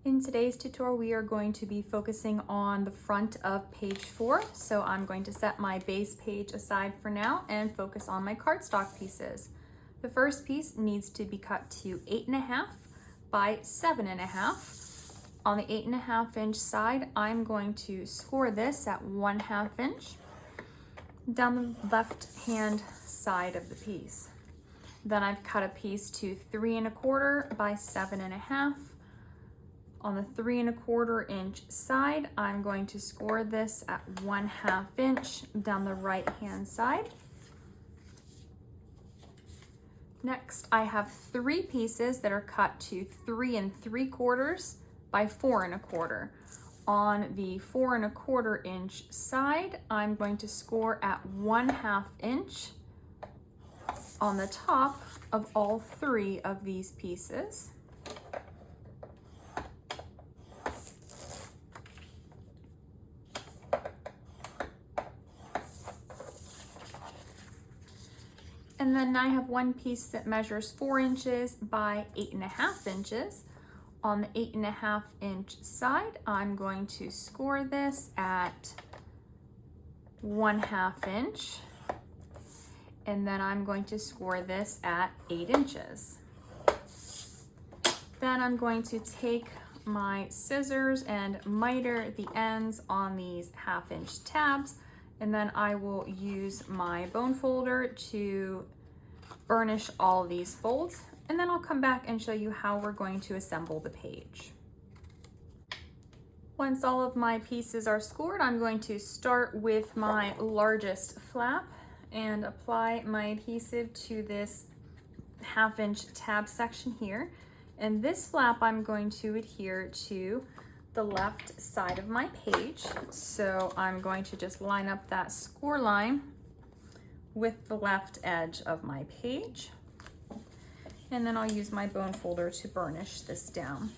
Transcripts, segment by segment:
In today's tutorial, we are going to be focusing on the front of page 4. So I'm going to set my base page aside for now and focus on my cardstock pieces. The first piece needs to be cut to 8.5 by 7.5. On the 8.5 inch side, I'm going to score this at 1/2 inch down the left hand side of the piece. Then I've cut a piece to 3.25 by 7.5. On the 3.25 inch side, I'm going to score this at 1/2 inch down the right hand side. Next, I have 3 pieces that are cut to 3.75 by 4.25. On the 4.25 inch side, I'm going to score at 1/2 inch on the top of all 3 of these pieces. And then I have one piece that measures 4 inches by 8.5 inches. On the 8.5 inch side, I'm going to score this at 1/2 inch. And then I'm going to score this at 8 inches. Then I'm going to take my scissors and miter the ends on these 1/2 inch tabs. And then I will use my bone folder to burnish all these folds. And then I'll come back and show you how we're going to assemble the page. Once all of my pieces are scored, I'm going to start with my largest flap and apply my adhesive to this 1/2 inch tab section here. And this flap I'm going to adhere to the left side of my page. So I'm going to just line up that score line with the left edge of my page. And then I'll use my bone folder to burnish this down.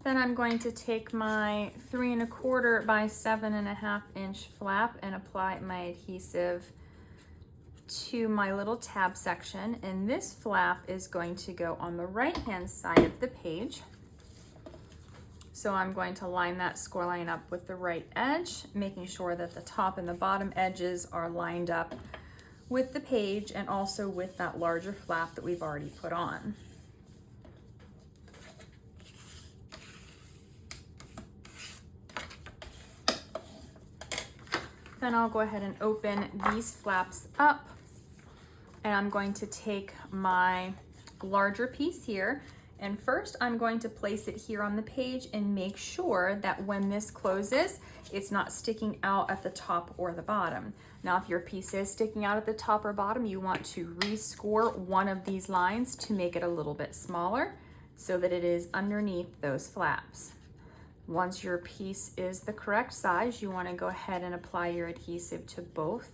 Then I'm going to take my 3.25 by 7.5 inch flap and apply my adhesive to my little tab section. And this flap is going to go on the right hand side of the page. So I'm going to line that score line up with the right edge, making sure that the top and the bottom edges are lined up with the page and also with that larger flap that we've already put on. Then I'll go ahead and open these flaps up, and I'm going to take my larger piece here, and first I'm going to place it here on the page and make sure that when this closes, it's not sticking out at the top or the bottom. Now, if your piece is sticking out at the top or bottom, you want to rescore one of these lines to make it a little bit smaller so that it is underneath those flaps. Once your piece is the correct size, you want to go ahead and apply your adhesive to both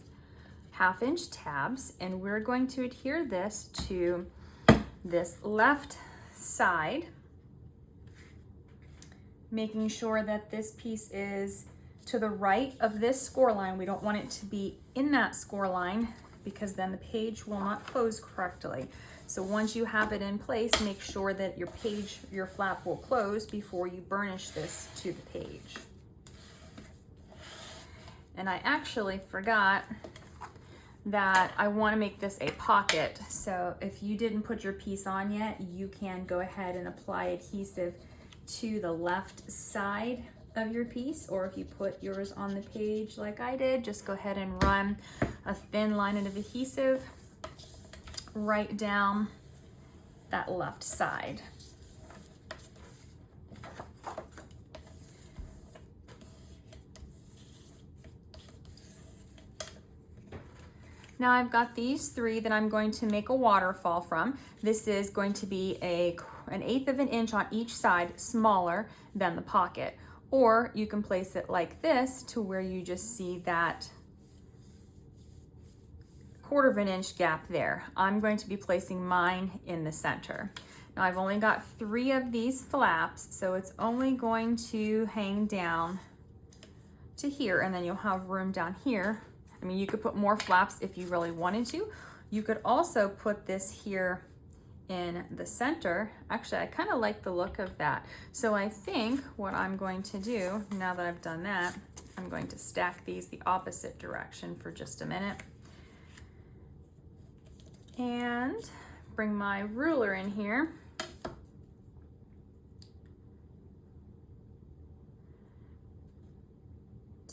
1/2 inch tabs, and we're going to adhere this to this left side, making sure that this piece is to the right of this score line. We don't want it to be in that score line because then the page will not close correctly. So once you have it in place, make sure that your flap will close before you burnish this to the page. And I actually forgot that I want to make this a pocket. So if you didn't put your piece on yet, you can go ahead and apply adhesive to the left side of your piece, or if you put yours on the page like I did, just go ahead and run a thin line of adhesive right down that left side. Now I've got these 3 that I'm going to make a waterfall from. This is going to be an 1/8 of an inch on each side smaller than the pocket. Or you can place it like this to where you just see that 1/4 of an inch gap there. I'm going to be placing mine in the center. Now I've only got 3 of these flaps, so it's only going to hang down to here, and then you'll have room down here. I mean, you could put more flaps if you really wanted to. You could also put this here in the center. Actually, I kind of like the look of that. So I think what I'm going to do, now that I've done that, I'm going to stack these the opposite direction for just a minute. And bring my ruler in here.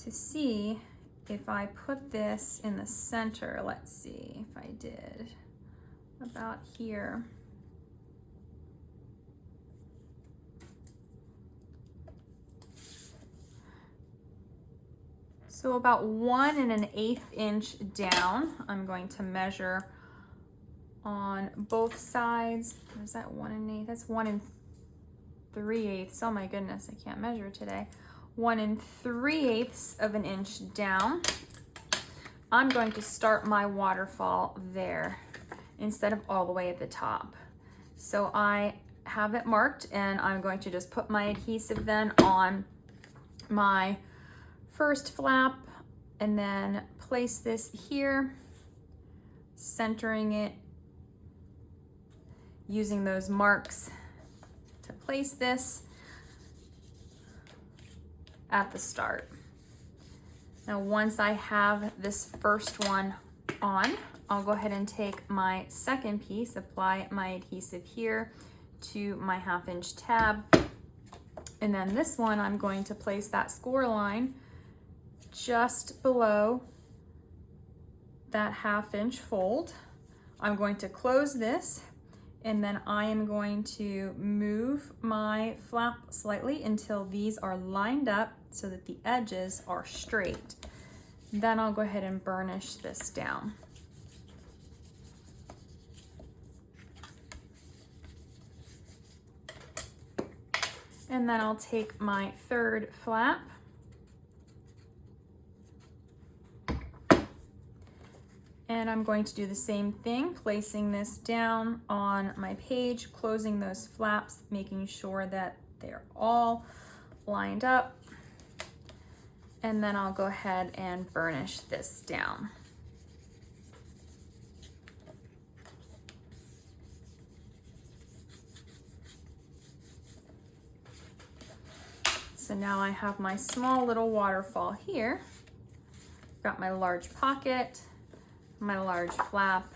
To see if I put this in the center. Let's see if I did about here. So about 1 1/8 inch down, I'm going to measure on both sides. Or is that 1 1/8? That's 1 3/8. Oh my goodness, I can't measure today. 1 3/8 of an inch down. I'm going to start my waterfall there instead of all the way at the top. So I have it marked, and I'm going to just put my adhesive then on my first flap and then place this here, centering it, using those marks to place this at the start. Now, once I have this first one on, I'll go ahead and take my second piece, apply my adhesive here to my 1/2 inch tab. And then this one, I'm going to place that score line just below that 1/2 inch fold. I'm going to close this, and then I am going to move my flap slightly until these are lined up so that the edges are straight. Then I'll go ahead and burnish this down. And then I'll take my third flap and I'm going to do the same thing, placing this down on my page, closing those flaps, making sure that they're all lined up. And then I'll go ahead and burnish this down. So now I have my small little waterfall here. Got my large pocket, my large flap,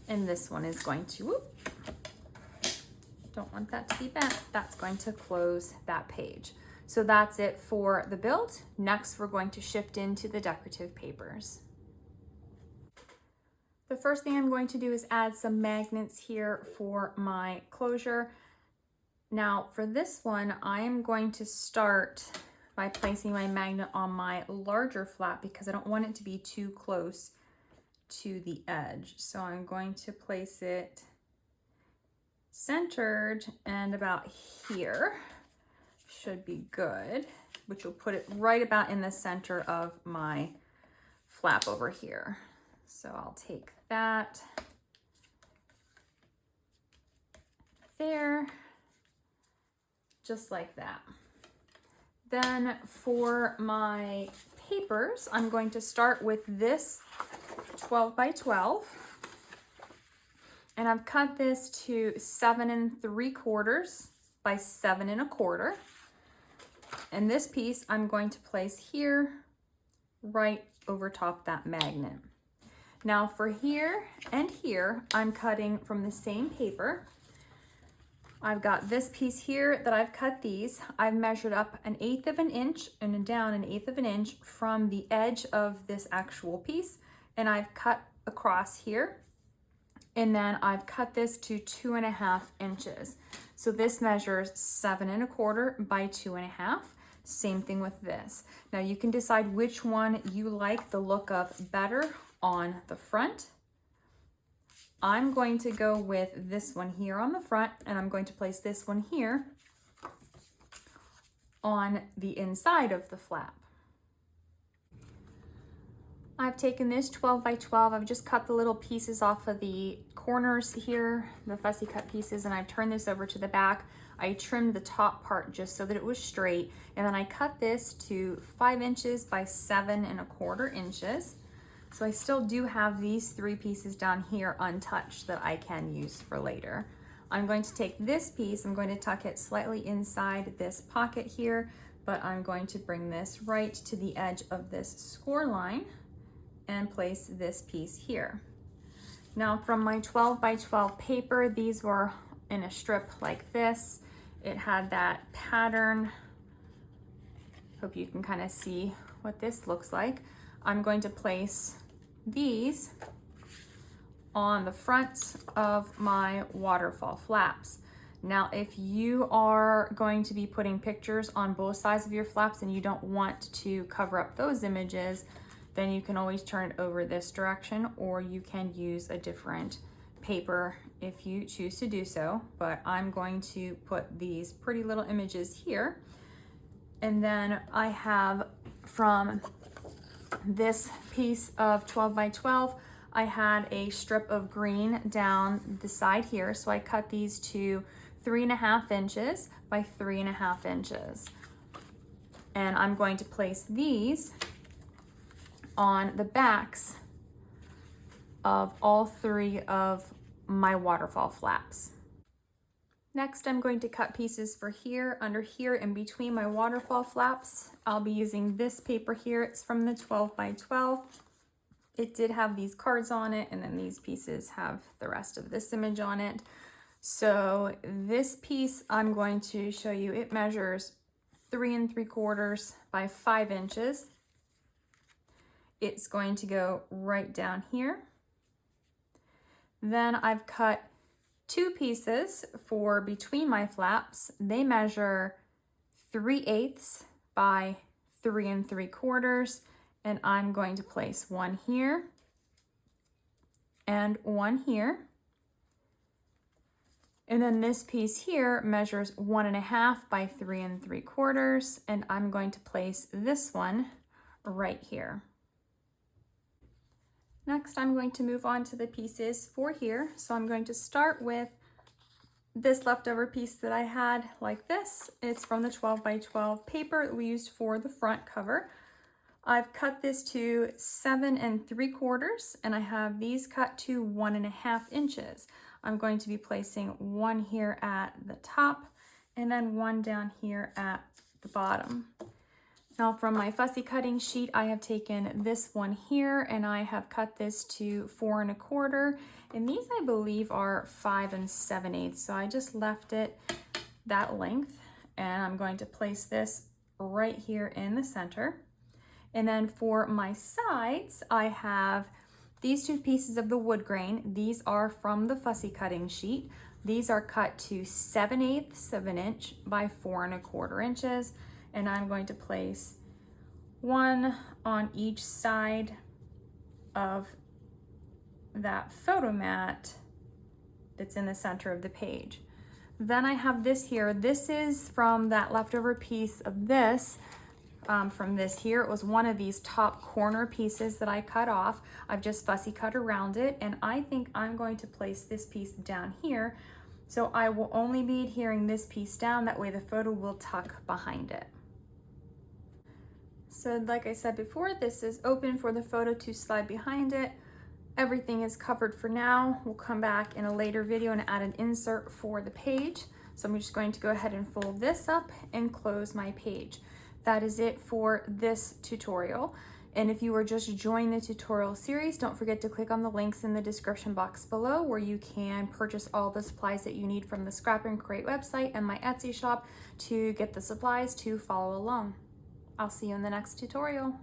and this one is going to, whoop, don't want that to be bent. That's going to close that page. So that's it for the build. Next, we're going to shift into the decorative papers. The first thing I'm going to do is add some magnets here for my closure. Now for this one, I am going to start by placing my magnet on my larger flap because I don't want it to be too close to the edge. So I'm going to place it centered and about here. Should be good, which will put it right about in the center of my flap over here. So I'll take that there, just like that. Then for my papers, I'm going to start with this 12 by 12. And I've cut this to 7 3/4 by 7 1/4. And this piece I'm going to place here, right over top that magnet. Now for here and here, I'm cutting from the same paper. I've got this piece here that I've cut these. I've measured up 1/8 of an inch and down 1/8 of an inch from the edge of this actual piece. And I've cut across here. And then I've cut this to 2.5 inches. So this measures 7 1/4 by 2.5. Same thing with this. Now you can decide which one you like the look of better on the front. I'm going to go with this one here on the front, and I'm going to place this one here on the inside of the flap. I've taken this 12 by 12. I've just cut the little pieces off of the corners here, the fussy cut pieces, and I've turned this over to the back. I trimmed the top part just so that it was straight, and then I cut this to 5 inches by 7¼ inches. So I still do have these 3 pieces down here untouched that I can use for later. I'm going to take this piece, I'm going to tuck it slightly inside this pocket here, but I'm going to bring this right to the edge of this score line and place this piece here. Now from my 12 by 12 paper, these were in a strip like this. It had that pattern. Hope you can kind of see what this looks like. I'm going to place these on the front of my waterfall flaps. Now, if you are going to be putting pictures on both sides of your flaps and you don't want to cover up those images, then you can always turn it over this direction, or you can use a different paper if you choose to do so. But I'm going to put these pretty little images here. And then I have from this piece of 12 by 12, I had a strip of green down the side here. So I cut these to 3½ inches by 3½ inches. And I'm going to place these on the backs of all 3 of my waterfall flaps. Next, I'm going to cut pieces for here, under here, in between my waterfall flaps. I'll be using this paper here. It's from the 12 by 12. It did have these cards on it, and then these pieces have the rest of this image on it. So this piece I'm going to show you, it measures 3¾ by 5 inches. It's going to go right down here. Then I've cut 2 pieces for between my flaps. They measure 3/8 by 3¾ and I'm going to place one here and one here. And then this piece here measures 1½ by 3¾ and I'm going to place this one right here. Next, I'm going to move on to the pieces for here. So I'm going to start with this leftover piece that I had like this. It's from the 12 by 12 paper that we used for the front cover. I've cut this to 7¾ and I have these cut to 1½ inches. I'm going to be placing one here at the top and then one down here at the bottom. Now from my fussy cutting sheet, I have taken this one here and I have cut this to 4¼ and these I believe are 5 7/8. So I just left it that length and I'm going to place this right here in the center. And then for my sides, I have these 2 pieces of the wood grain. These are from the fussy cutting sheet. These are cut to 7/8 of an inch by 4¼ inches. And I'm going to place one on each side of that photo mat that's in the center of the page. Then I have this here. This is from that leftover piece of this. From this here, it was one of these top corner pieces that I cut off. I've just fussy cut around it, and I think I'm going to place this piece down here. So I will only be adhering this piece down, that way the photo will tuck behind it. So like I said before, this is open for the photo to slide behind it. Everything is covered for now. We'll come back in a later video and add an insert for the page. So I'm just going to go ahead and fold this up and close my page. That is it for this tutorial. And if you are just joining the tutorial series, don't forget to click on the links in the description box below where you can purchase all the supplies that you need from the Scrap and Create website and my Etsy shop to get the supplies to follow along. I'll see you in the next tutorial.